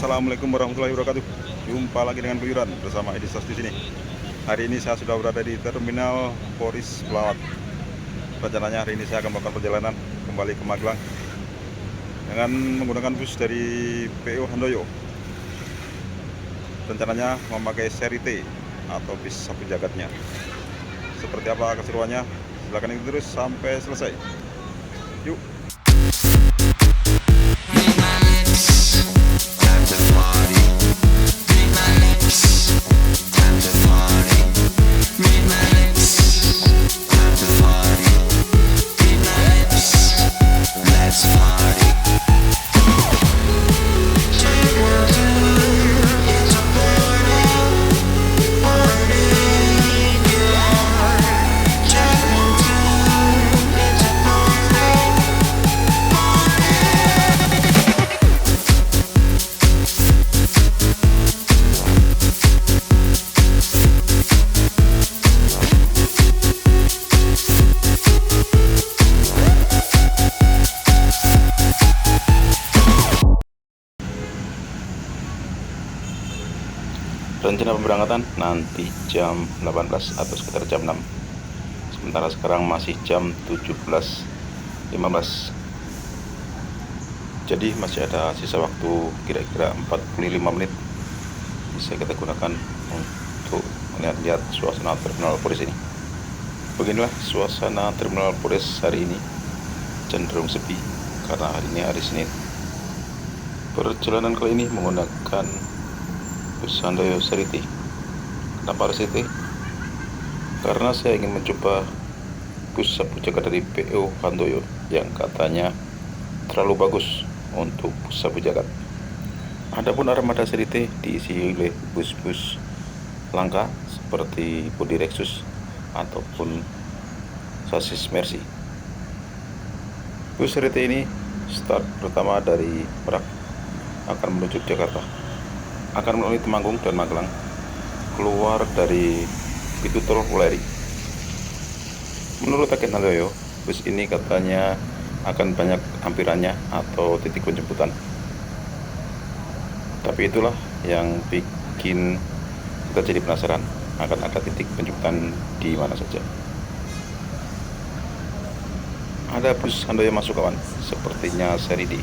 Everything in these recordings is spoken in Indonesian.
Assalamualaikum warahmatullahi wabarakatuh. Jumpa lagi dengan Keluyuran bersama Edi Sos di sini. Hari ini saya sudah berada di Terminal Poris Pelawat. Rencananya hari ini saya akan melakukan perjalanan kembali ke Magelang dengan menggunakan bus dari PO Handoyo. Rencananya memakai seri T atau bis sapu jagatnya. Seperti apa keseruannya? Silahkan ikuti terus sampai selesai. Yuk. Rencana pemberangkatan nanti jam 18 atau sekitar jam 6. Sementara sekarang masih jam 17.15. Jadi masih ada sisa waktu kira-kira 45 menit bisa kita gunakan untuk melihat suasana Terminal Poris ini. Beginilah suasana Terminal Poris hari ini, cenderung sepi karena hari ini hari Senin. Perjalanan kali ini menggunakan bus Handoyo seri T. Kenapa harus T? Karena saya ingin mencoba bus sapu jagat dari PO Handoyo yang katanya terlalu bagus untuk bus sapu jagat. Adapun armada seri T diisi oleh bus-bus langka seperti bodi Lexus ataupun sasis Mercy. Bus seri T ini start pertama dari Merak akan menuju Jakarta, akan melalui Temanggung dan Magelang, keluar dari pintu tol Wuleri. Menurut agen Handoyo, bus ini katanya akan banyak hampirannya atau titik penjemputan. Tapi itulah yang bikin kita jadi penasaran akan ada titik penjemputan di mana saja. Ada bus Handoyo masuk kawan, sepertinya seri D.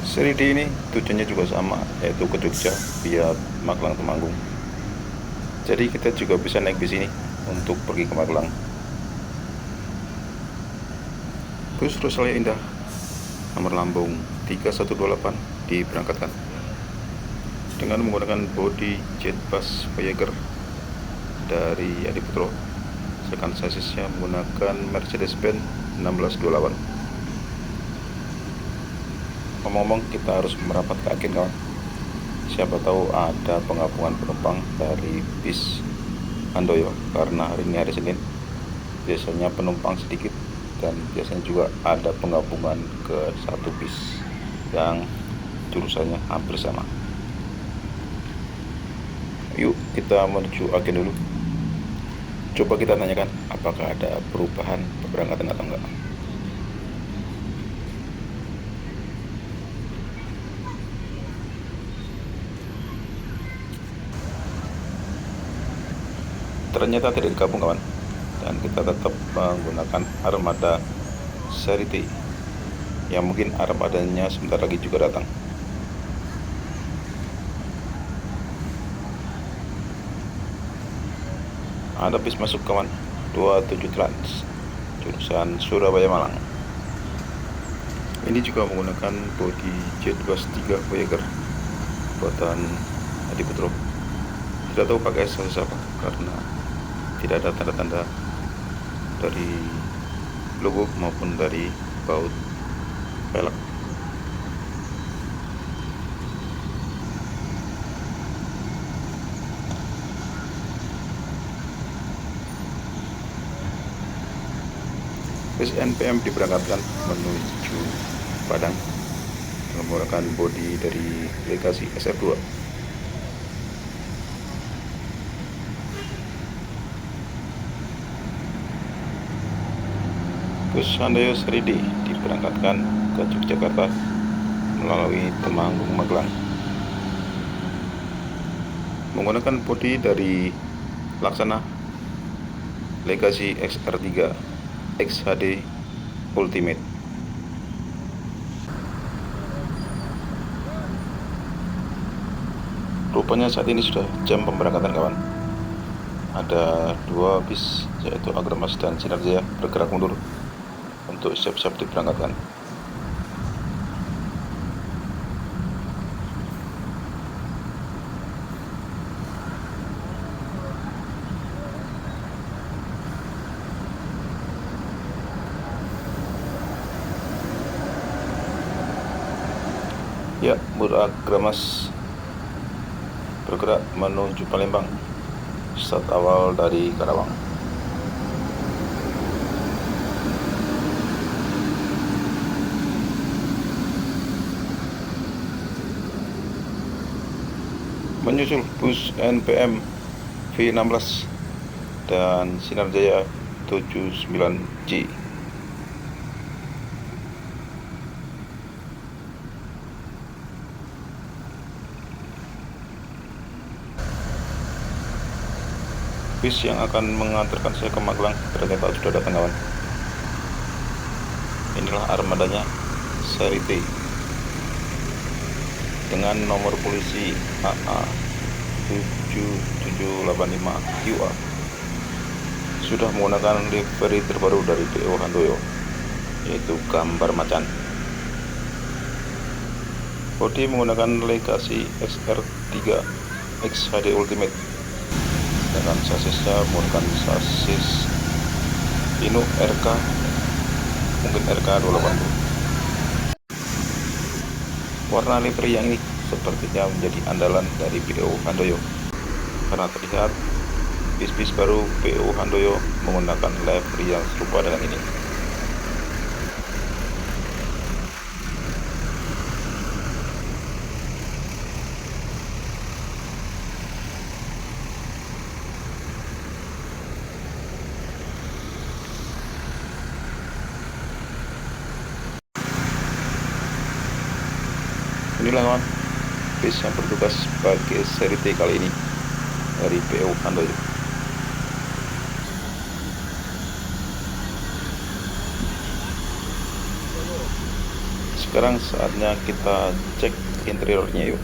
Seri D ini tujuannya juga sama, yaitu ke Jogja via Magelang Temanggung. Jadi kita juga bisa naik bis ini untuk pergi ke Magelang. Bus Rosalia Indah nomor lambung 3128 diberangkatkan dengan menggunakan bodi jet bus Voyager dari Adiputro, sedangkan sasisnya menggunakan Mercedes-Benz 1628. Ngomong-ngomong, kita harus merapat ke agen kawan. Siapa tahu ada penggabungan penumpang dari bis Handoyo karena hari ini hari Senin. Biasanya penumpang sedikit dan biasanya juga ada penggabungan ke satu bis yang jurusannya hampir sama. Yuk kita menuju agen dulu. Coba kita tanyakan apakah ada perubahan keberangkatan atau enggak. Ternyata tidak digabung kawan, dan kita tetap menggunakan armada seri T yang mungkin armadanya sebentar lagi juga datang. Ada bis masuk kawan, 27 Trans jurusan Surabaya Malang. Ini juga menggunakan bodi jet bus 3 Voyager buatan Adiputro. Tidak tahu pakai sasis apa karena tidak ada tanda-tanda dari logo maupun dari baut pelek. Bus NPM diberangkatkan menuju Padang menggunakan bodi dari Legacy SR2. Bus Handoyo seri D diberangkatkan ke Yogyakarta melalui Temanggung Magelang. Menggunakan bodi dari Laksana Legacy XR3 XHD Ultimate. Rupanya saat ini sudah jam pemberangkatan kawan. Ada 2 bis yaitu Agramas dan Sinar Jaya bergerak mundur untuk siap-siap diberangkatkan. Ya, Agramas bergerak menuju Palembang. Start awal dari Karawang. Menyusul bus NPM V16 dan Sinar Jaya 79J. Bis yang akan mengantarkan saya ke Magelang ternyata sudah datang kawan. Inilah armadanya seri T dengan nomor polisi AA 7785QA. Sudah menggunakan livery terbaru dari PO Handoyo, yaitu gambar macan. Bodi menggunakan Legacy XR3 XHD Ultimate dengan sasisnya menggunakan sasis Inu RK, mungkin RK 280. Warna livery yang ini sepertinya menjadi andalan dari PO Handoyo karena terlihat bis-bis baru PO Handoyo menggunakan livery yang serupa dengan ini. Inilah kawan, bis yang bertugas sebagai seri T kali ini dari PO Handoyo. Sekarang saatnya kita cek interiornya yuk.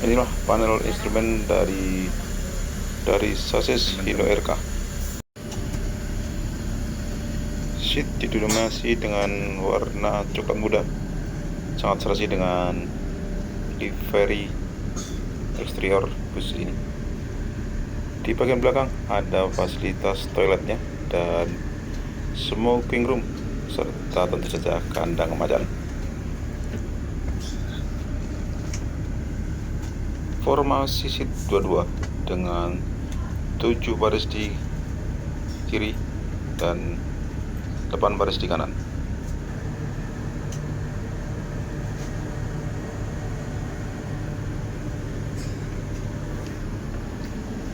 Inilah panel instrumen dari sasis Hino RK. Seat didominasi dengan warna coklat muda, sangat serasi dengan livery eksterior bus ini. Di bagian belakang ada fasilitas toiletnya dan smoking room serta tentu saja kandang macan. Formasi seat 22 dengan 7 baris di kiri dan 8 baris di kanan.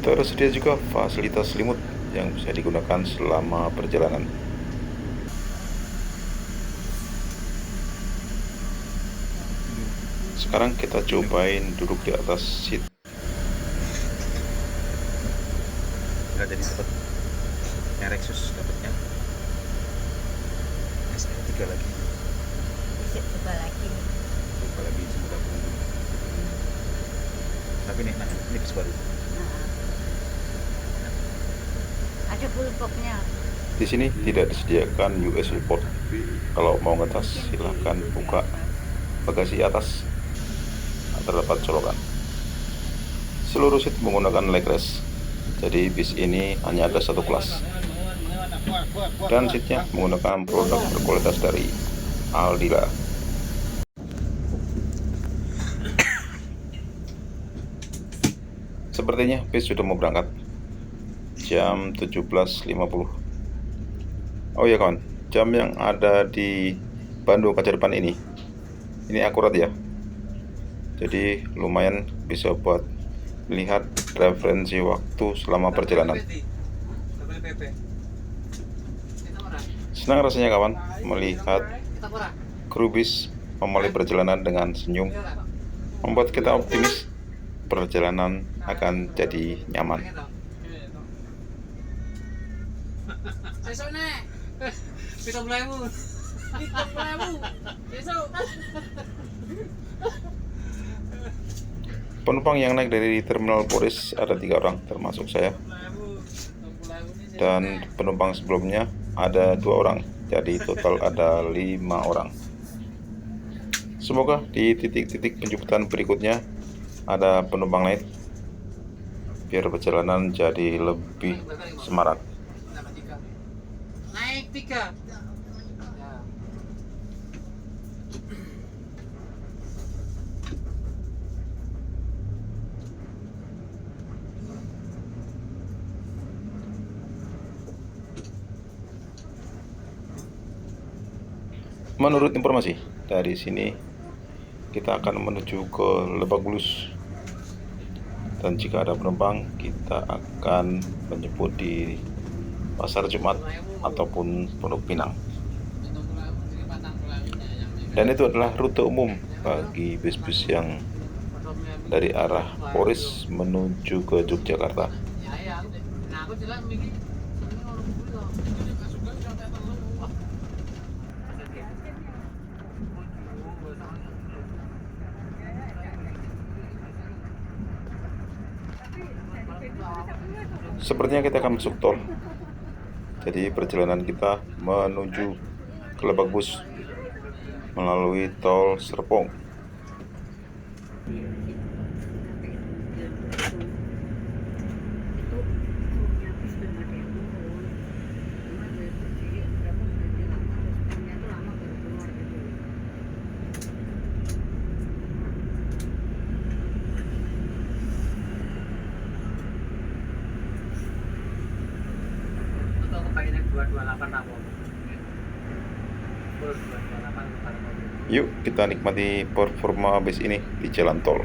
Tersedia juga fasilitas selimut yang bisa digunakan selama perjalanan. Sekarang kita cobain duduk di atas seat. Nggak jadi dapat yang Lexus, dapatnya SR3 lagi. Coba lagi nih. Coba lagi semoga pengunjung. Tapi nih, ini bis baru. Ada bulboknya. Di sini tidak disediakan USB port. Kalau mau ngetas silahkan buka bagasi atas, terdapat colokan. Seluruh seat menggunakan leg rest. Jadi bis ini hanya ada satu kelas. Dan seatnya menggunakan produk berkualitas dari Aldila. Sepertinya bis sudah mau berangkat. Jam 17.50. Oh ya kawan, jam yang ada di Bandung kaca depan ini akurat ya. Jadi lumayan bisa buat melihat referensi waktu selama perjalanan. Senang rasanya kawan melihat kru bis memulai perjalanan dengan senyum, membuat kita optimis perjalanan akan jadi nyaman. Besok nek. 17.000. 17.000. Besok. Penumpang yang naik dari terminal Poris ada 3 orang, termasuk saya. Dan penumpang sebelumnya ada 2 orang, jadi total ada 5 orang. Semoga di titik-titik penjemputan berikutnya ada penumpang lain, biar perjalanan jadi lebih semarak. Naik 3. Menurut informasi dari sini, kita akan menuju ke Lebak Bulus. Dan jika ada penumpang, kita akan menjemput di Pasar Jumat ataupun Pondok Pinang. Dan itu adalah rute umum bagi bis-bis yang dari arah Poris menuju ke Yogyakarta. Sepertinya kita akan masuk tol. Jadi perjalanan kita menuju ke Lebak Bulus melalui tol Serpong. Pengen 228 apa? 228 Yuk kita nikmati performa bis ini di jalan tol.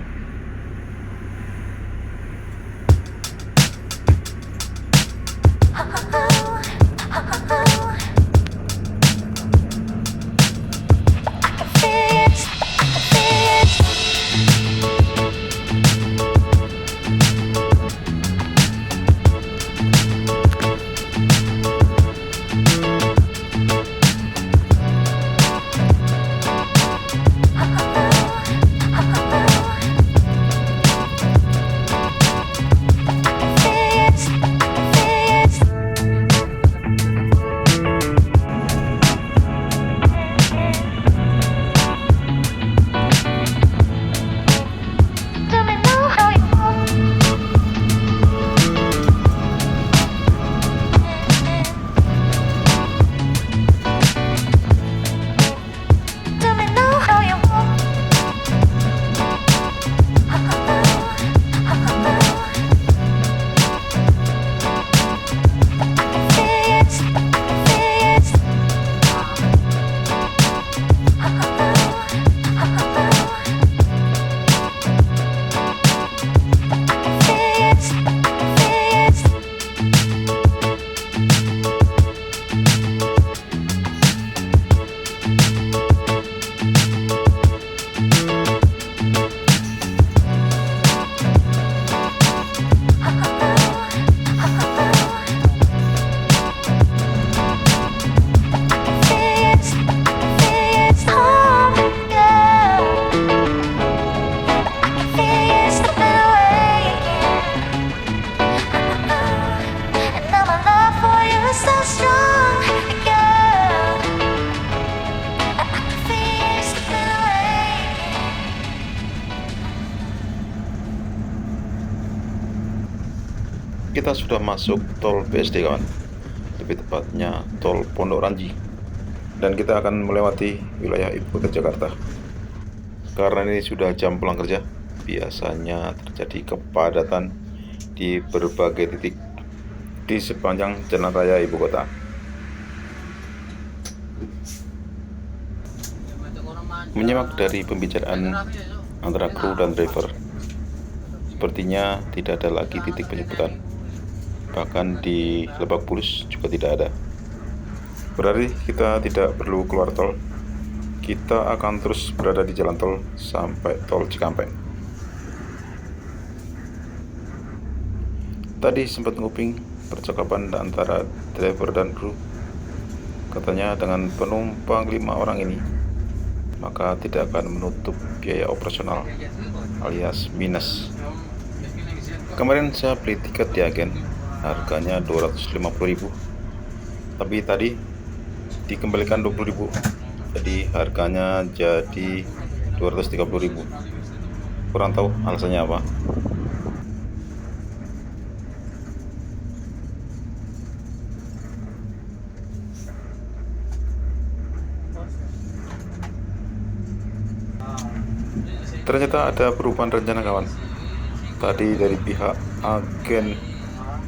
Kita sudah masuk tol BSD kawan, lebih tepatnya tol Pondok Ranji, dan kita akan melewati wilayah ibu kota Jakarta. Karena ini sudah jam pulang kerja, biasanya terjadi kepadatan di berbagai titik di sepanjang jalan raya ibu kota. Menyimak dari pembicaraan antara kru dan driver, sepertinya tidak ada lagi titik penjemputan. Bahkan di Lebak Bulus juga tidak ada. Berarti kita tidak perlu keluar tol. Kita akan terus berada di jalan tol sampai tol Cikampek. Tadi sempat nguping percakapan antara driver dan kru. Katanya dengan penumpang 5 orang ini, maka tidak akan menutup biaya operasional alias minus. Kemarin saya beli tiket di agen, harganya 250.000. Tapi tadi dikembalikan 20.000. Jadi harganya jadi 230.000. Kurang tahu alasannya apa. Ternyata ada perubahan rencana kawan. Tadi dari pihak agen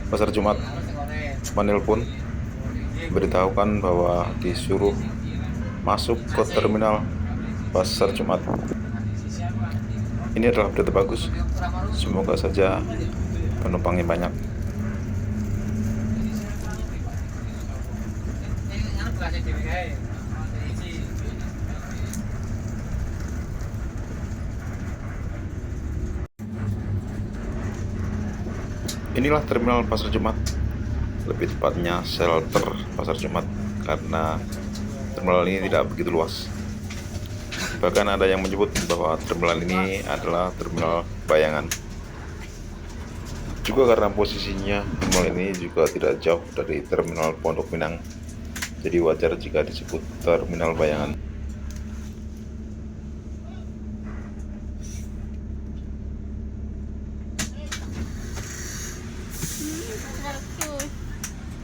Pasar Jumat menelpon beritahukan bahwa disuruh masuk ke terminal Pasar Jumat. Ini adalah berita bagus. Semoga saja penumpangnya banyak. Inilah terminal Pasar Jumat, lebih tepatnya shelter Pasar Jumat, karena terminal ini tidak begitu luas. Bahkan ada yang menyebut bahwa terminal ini adalah terminal bayangan. Juga karena posisinya terminal ini juga tidak jauh dari terminal Pondok Pinang, jadi wajar jika disebut terminal bayangan.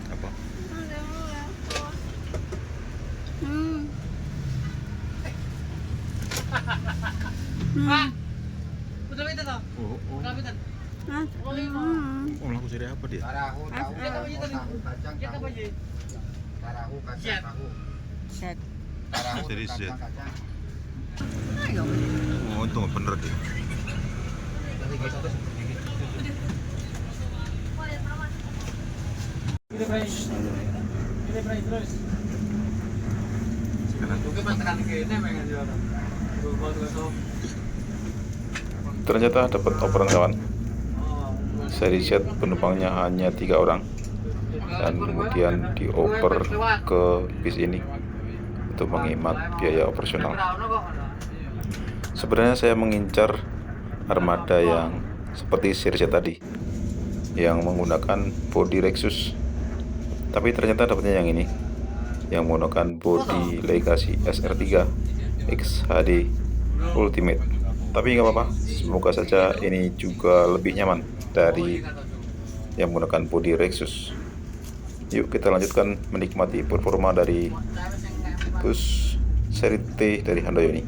Apa? Pak, udah pinter toh? Oh, Udah pinter. oh, lagu dari apa dia? Tarahu tahu Dia apa aja tadi? tahu kacang Dia tahu apa aja? tarahu kacang Siap. tahu Set. tarahu Jadi kacang siap. kacang Oh, itu nggak bener dia. Ini Bray. Ini Bray terus. Mungkin mas tekan kene pengen juara. Berubah tuh so. Ternyata dapat operan kawan. Oh. Seri set penumpangnya hanya 3 orang, dan kemudian dioper ke bis ini untuk menghemat biaya operasional. Sebenarnya saya mengincar armada yang seperti seri set tadi, yang menggunakan bodi Lexus. Tapi ternyata dapatnya yang ini, yang menggunakan bodi Legacy SR3 XHD Ultimate. Tapi nggak apa-apa, semoga saja ini juga lebih nyaman dari yang menggunakan bodi Lexus. Yuk kita lanjutkan menikmati performa dari bus seri T dari Handayani.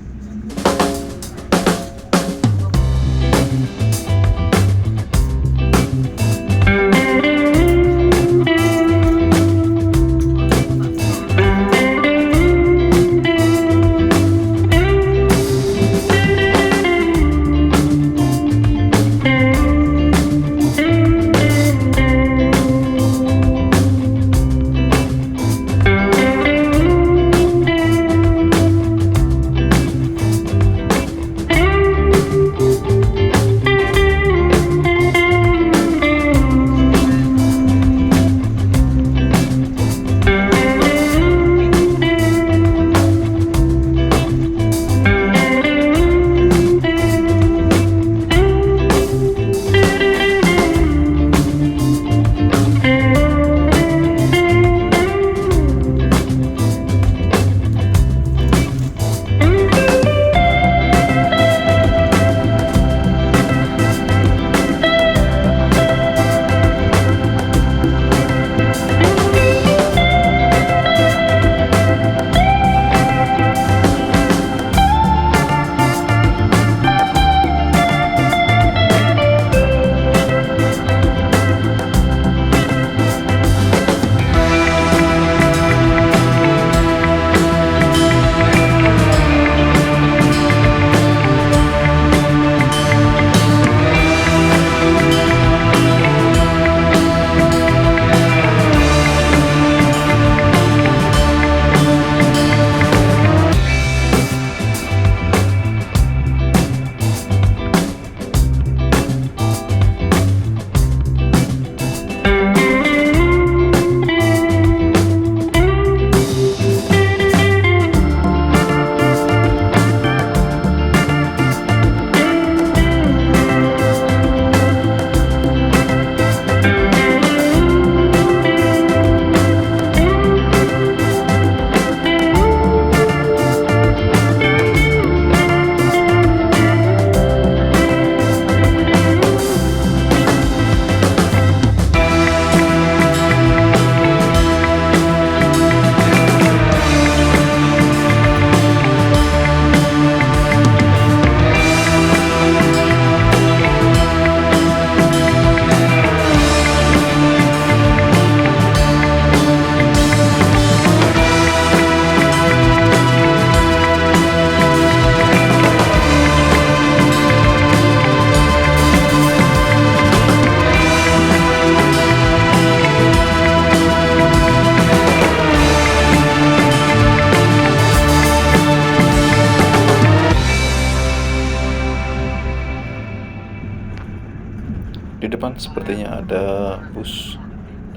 kawan, sepertinya ada bus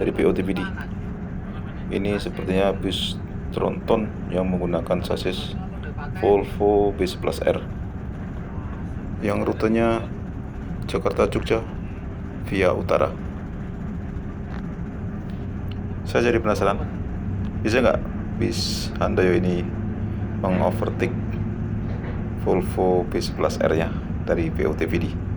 dari POTBD. Ini sepertinya bus tronton yang menggunakan sasis Volvo B11R yang rutenya Jakarta Jogja via utara. Saya jadi penasaran, bisa nggak bis Handoyo ini mengovertake Volvo B11R nya dari POTBD?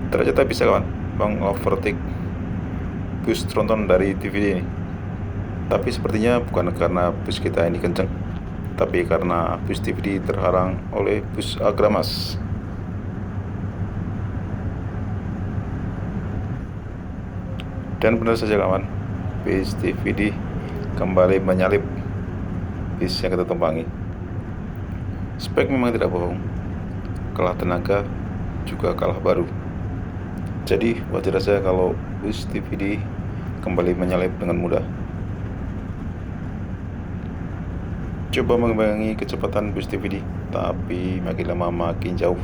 Ternyata bisa kawan, mengovertake bus tronton dari TVD ini. Tapi sepertinya bukan karena bus kita ini kenceng, tapi karena bus TVD terhalang oleh bus Agramas. Dan benar saja kawan, bus TVD kembali menyalip bis yang kita tumpangi. Spek memang tidak bohong, kalah tenaga juga kalah baru. Jadi wajar saja kalau bus TVD kembali menyalip dengan mudah. Coba mengimbangi kecepatan bus TVD, tapi makin lama makin jauh.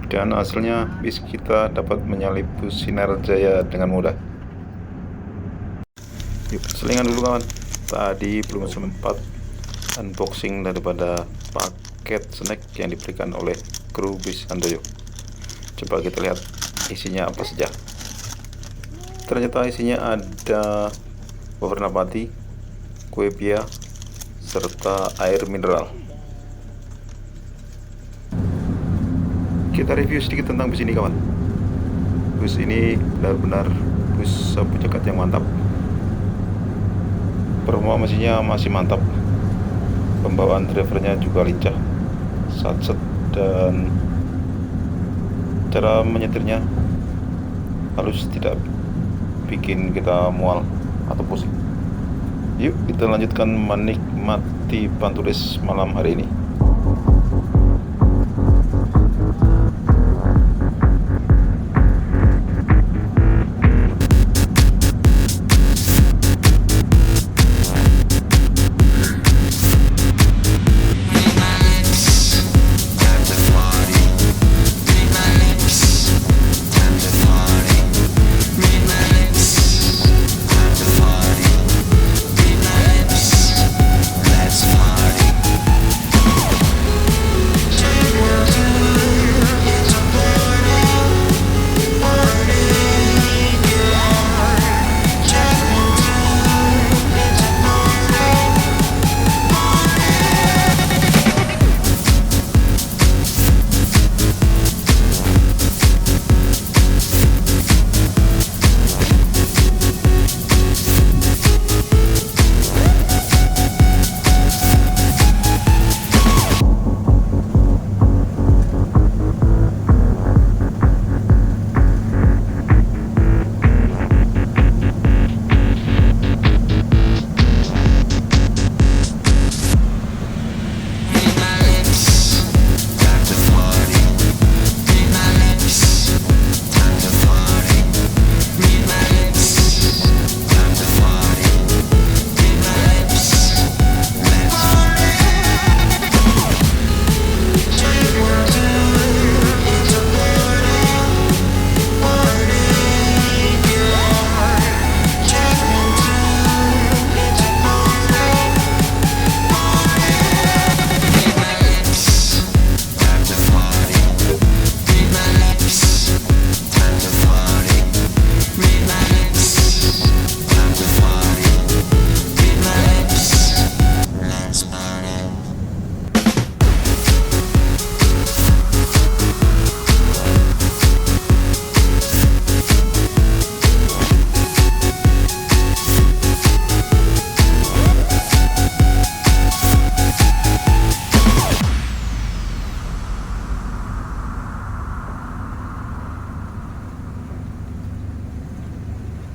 Dan hasilnya bis kita dapat menyalip bus Sinar Jaya dengan mudah. Yuk, selingan dulu kawan. Tadi belum sempat unboxing daripada paket snack yang diberikan oleh kru bis Handoyo. Coba kita lihat isinya apa saja. Ternyata isinya ada wafer nabati, kue pia, serta air mineral. Kita review sedikit tentang bus ini kawan. Bus ini benar-benar bus sapu jagat yang mantap. Performa mesinnya masih mantap. Pembawaan drivernya juga lincah, satset, dan cara menyetirnya halus, tidak bikin kita mual atau pusing. Yuk kita lanjutkan menikmati Panturis malam hari ini.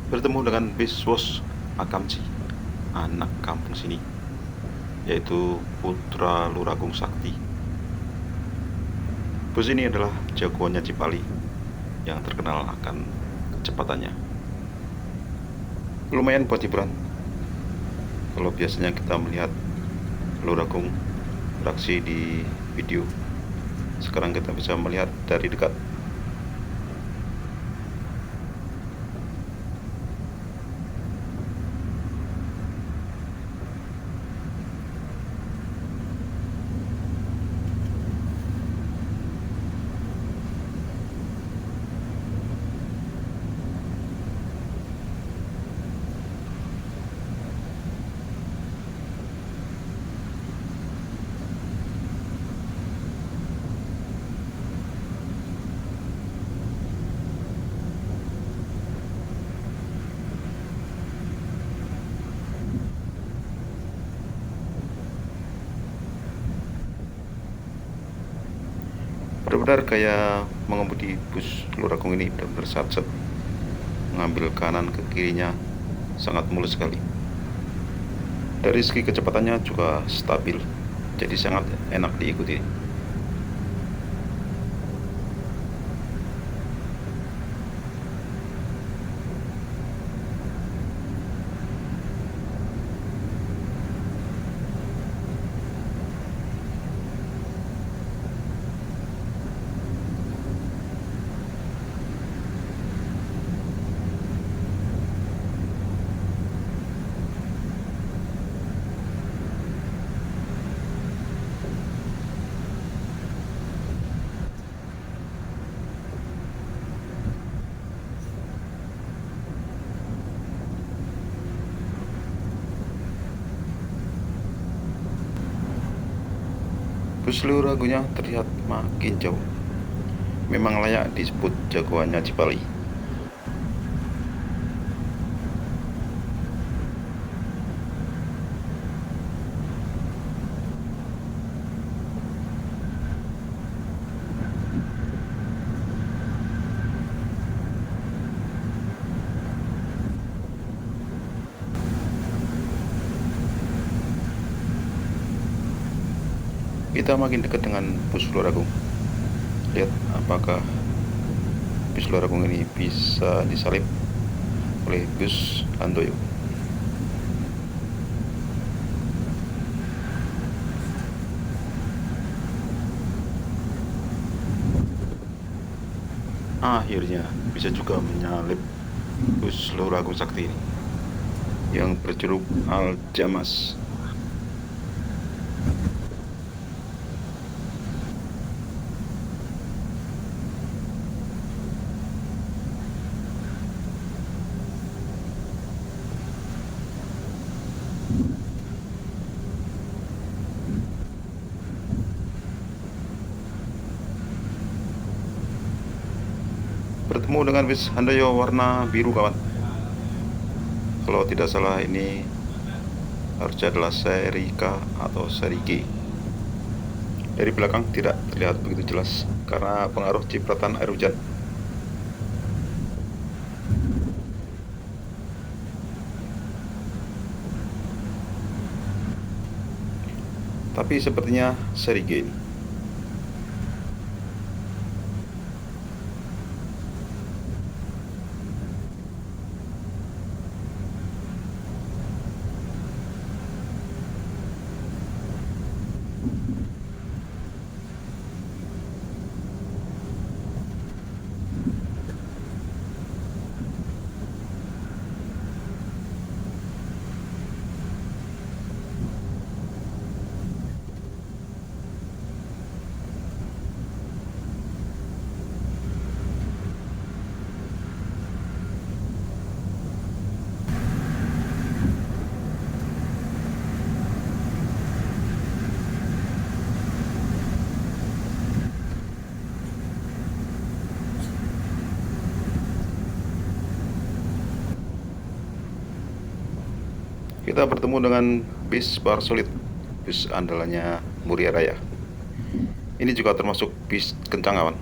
Bertemu dengan bis WOS Akamji, anak kampung sini, yaitu putra Luragung Sakti. Bus ini adalah jagoannya Cipali yang terkenal akan kecepatannya. Lumayan buat hiburan. Kalau biasanya kita melihat Lur Agung beraksi di video, sekarang kita bisa melihat dari dekat. Benar-benar kayak mengemudi bus Lur Agung ini, benar-benar sat-set, mengambil kanan ke kirinya sangat mulus sekali. Dari segi kecepatannya juga stabil, jadi sangat enak diikuti. Bus Lur Agungnya terlihat makin jauh. Memang layak disebut jagoannya Cipali. Kita makin dekat dengan bus Lur Agung. Lihat apakah bus Lur Agung ini bisa disalip oleh bus Handoyo. Akhirnya bisa juga menyalip bus Lur Agung Sakti ini yang berjuluk Al Jamas. Bertemu dengan bus Handoyo warna biru, kawan. Kalau tidak salah ini harusnya adalah seri K atau seri G. Dari belakang tidak terlihat begitu jelas karena pengaruh cipratan air hujan. Tapi sepertinya seri G ini. Kita bertemu dengan bis Bar Solid, bis andalannya Muria Raya. Ini juga termasuk bis kencang, kawan.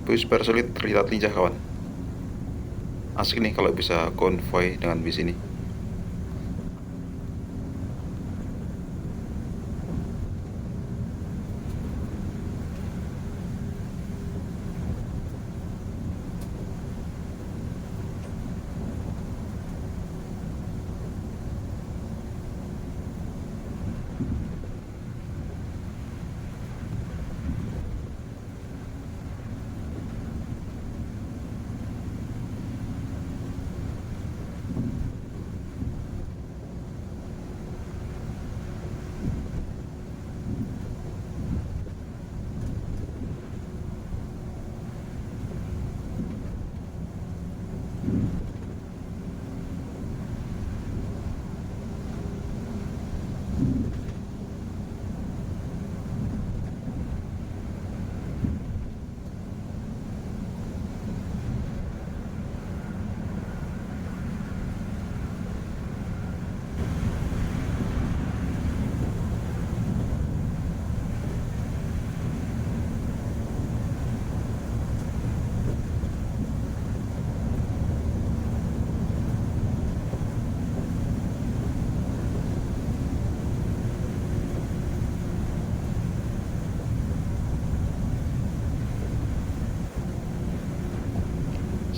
Bus Persulit terlihat lincah kawan. Asik nih kalau bisa konvoy dengan bis ini.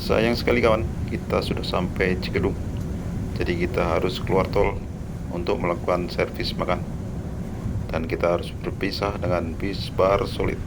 Sayang sekali kawan, kita sudah sampai Cikedung. Jadi kita harus keluar tol untuk melakukan servis makan. Dan kita harus berpisah dengan bis Persulit.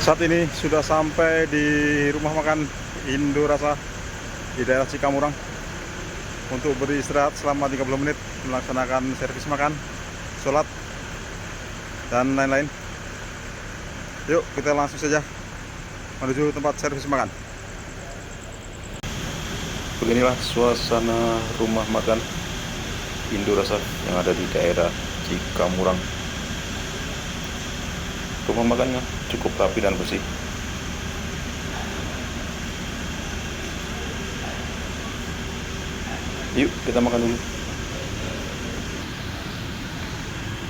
Saat ini sudah sampai di rumah makan Indo Rasa di daerah Cikamurang untuk beristirahat selama 30 menit, melaksanakan servis makan, sholat, dan lain-lain. Yuk kita langsung saja menuju tempat servis makan. Beginilah suasana rumah makan Indo Rasa yang ada di daerah Cikamurang. Rumah makannya cukup rapi dan bersih. Yuk kita makan dulu.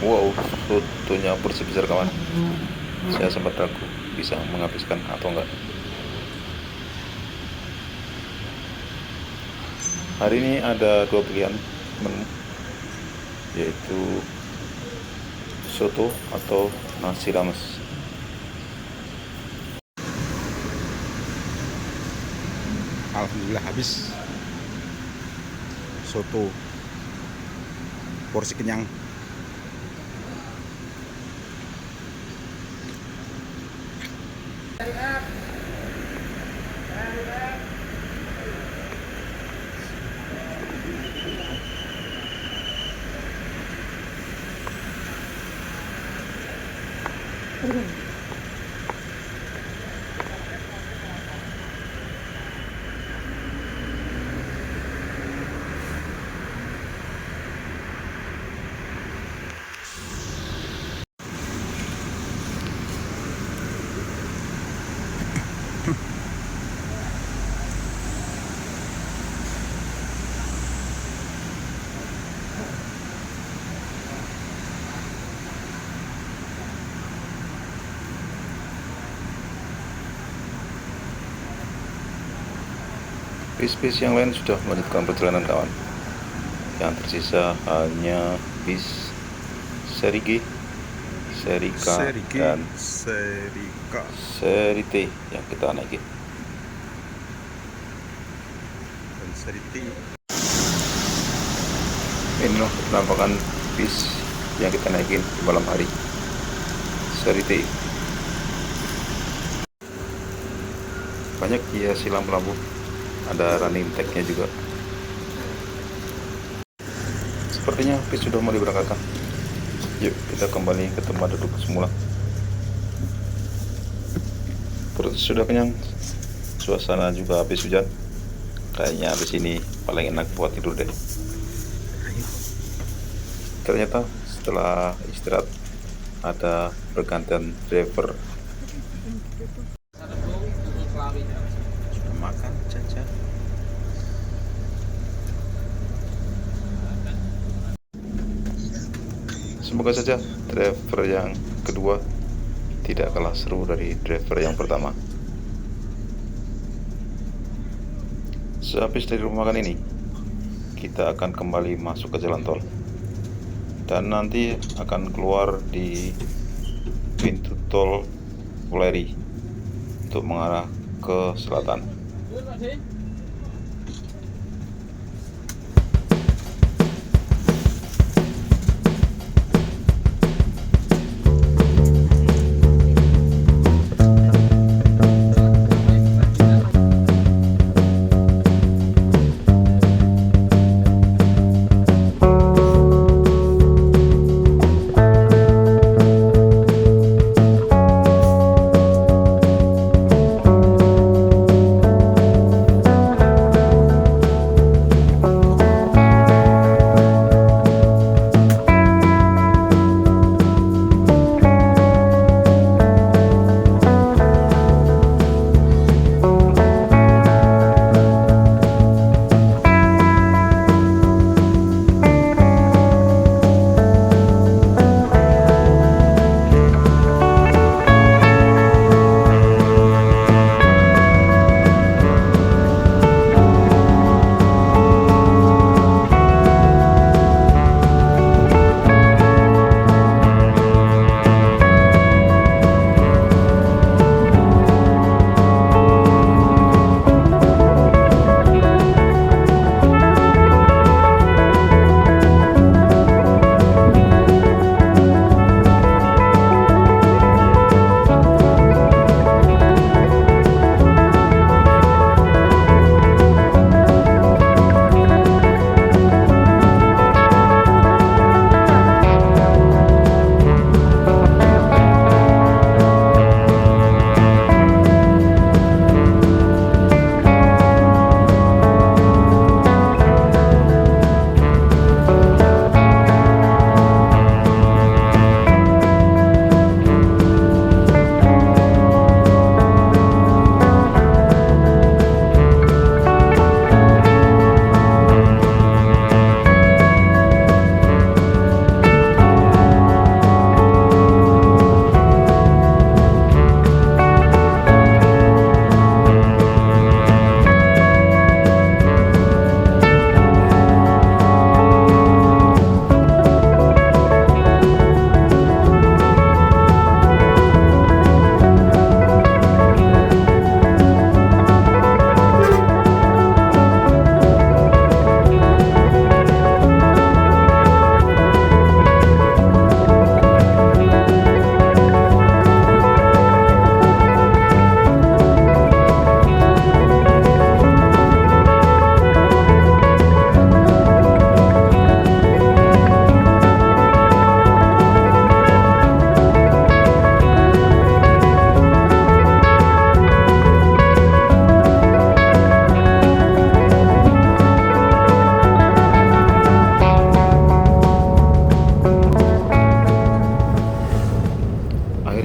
Wow, sotonya porsi besar kawan. Saya sempat ragu bisa menghabiskan atau enggak. Hari ini ada dua pilihan menu, yaitu soto atau nasi rames. Alhamdulillah habis soto, porsi kenyang. bis-bis yang lain sudah melanjutkan perjalanan kawan. Yang tersisa hanya bis seri G, seri K, dan seri K. seri T yang kita naiki. Dan seri T. Inilah penampakan bis yang kita naikin di malam hari, seri T. Banyak hiasi lampu-lampu, ada running tag-nya juga. Sepertinya bis sudah mau diberangkatkan. Yuk kita kembali ke tempat duduk semula. Perut sudah kenyang, suasana juga habis hujan. Kayaknya habis ini paling enak buat tidur deh. Ternyata setelah istirahat ada pergantian driver. Sudah makan, Caca? Semoga saja driver yang kedua tidak kalah seru dari driver yang pertama. Sehabis dari rumah makan ini, kita akan kembali masuk ke jalan tol. Dan nanti akan keluar di pintu tol Wuleri untuk mengarah ke selatan.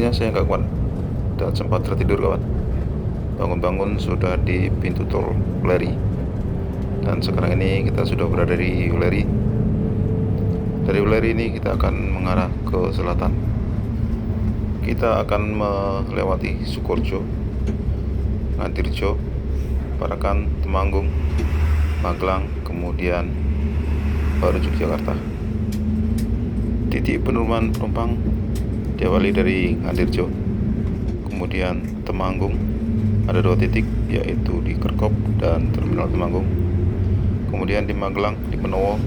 Saya nggak kuat dan sempat tertidur kawan. Bangun-bangun sudah di pintu tol Wuleri, dan sekarang ini kita sudah berada di Wuleri. Dari Wuleri ini kita akan mengarah ke selatan. Kita akan melewati Sukorejo, Ngadirjo, Parakan, Temanggung, Magelang, kemudian baru Yogyakarta. Titik penurunan penumpang diawali dari Ngandirjo, kemudian Temanggung, ada 2 titik yaitu di Kerkop dan Terminal Temanggung, kemudian di Magelang, di Menowo,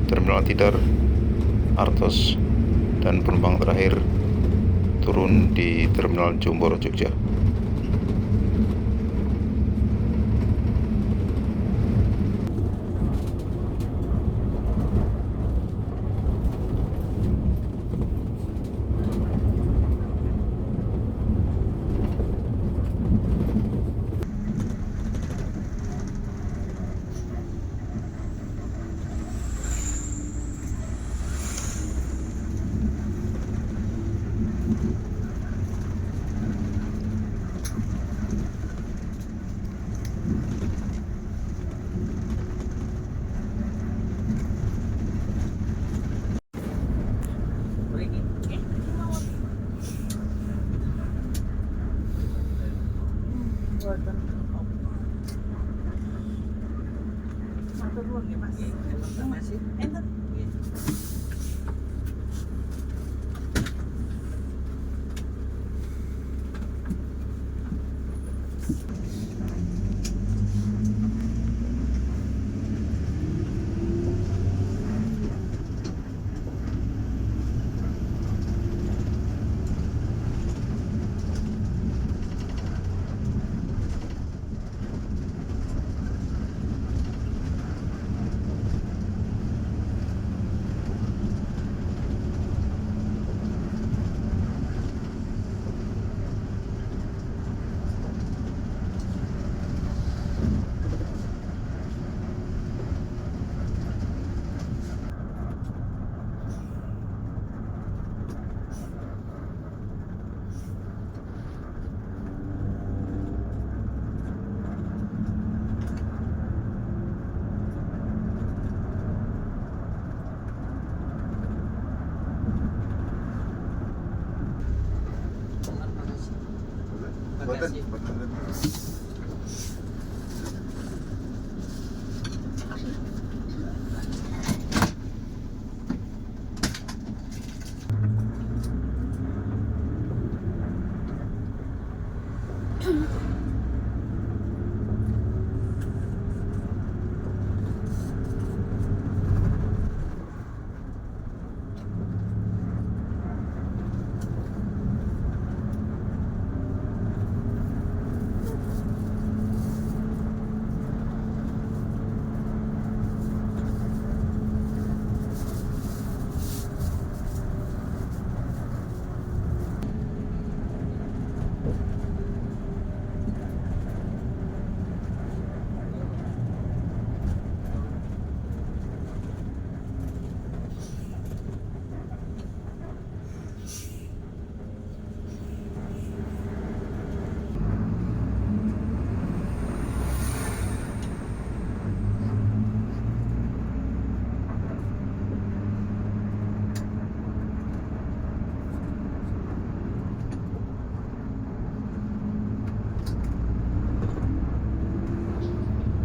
Terminal Tidar, Artos, dan penumpang terakhir turun di Terminal Jombor, Jogja.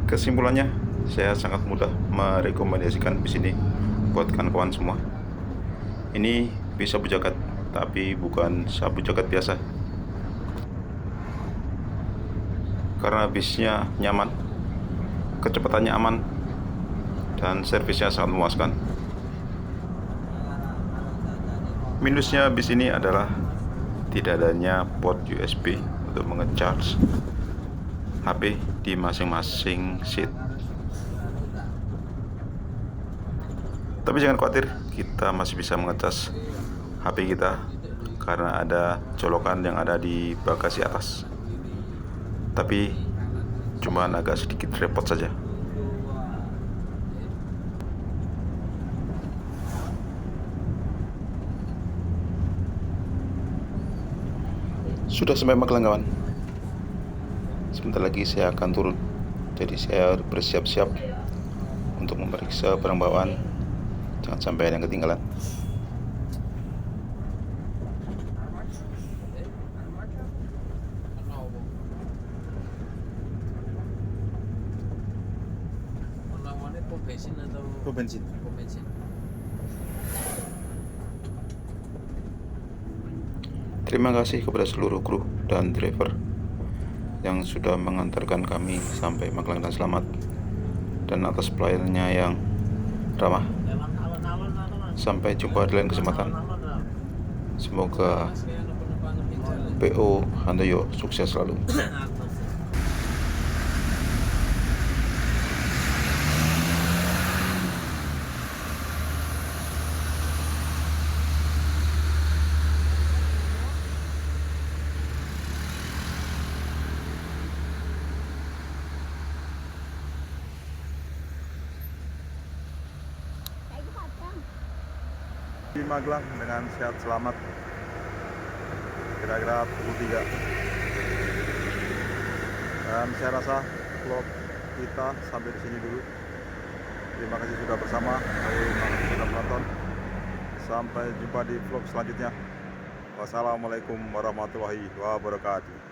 Kesimpulannya, saya sangat mudah merekomendasikan bis ini buat kawan-kawan semua. Ini bis sabu jagat, tapi bukan sabu jagat biasa. Karena bisnya nyaman, kecepatannya aman, dan servisnya sangat memuaskan. Minusnya bis ini adalah tidak adanya port USB untuk menge-charge HP di masing-masing seat. Tapi jangan khawatir, kita masih bisa mengecas HP kita karena ada colokan yang ada di bagasi atas. Tapi cuma agak sedikit repot saja. Sudah sampai Magelang, kawan. Sebentar lagi saya akan turun, jadi saya bersiap-siap untuk memeriksa barang bawaan, jangan sampai ada yang ketinggalan. pom bensin atau Pom bensin. pom bensin. Terima kasih kepada seluruh kru dan driver yang sudah mengantarkan kami sampai Magelang dan selamat, dan atas pelayanannya yang ramah. Sampai jumpa di lain kesempatan. Semoga PO Handoyo sukses selalu. Di Magelang dengan sehat selamat. Kira-kira pukul 3. Dan saya rasa vlog kita sampai di sini dulu. Terima kasih sudah bersama. Terima kasih sudah menonton. Sampai jumpa di vlog selanjutnya. Wassalamualaikum warahmatullahi wabarakatuh.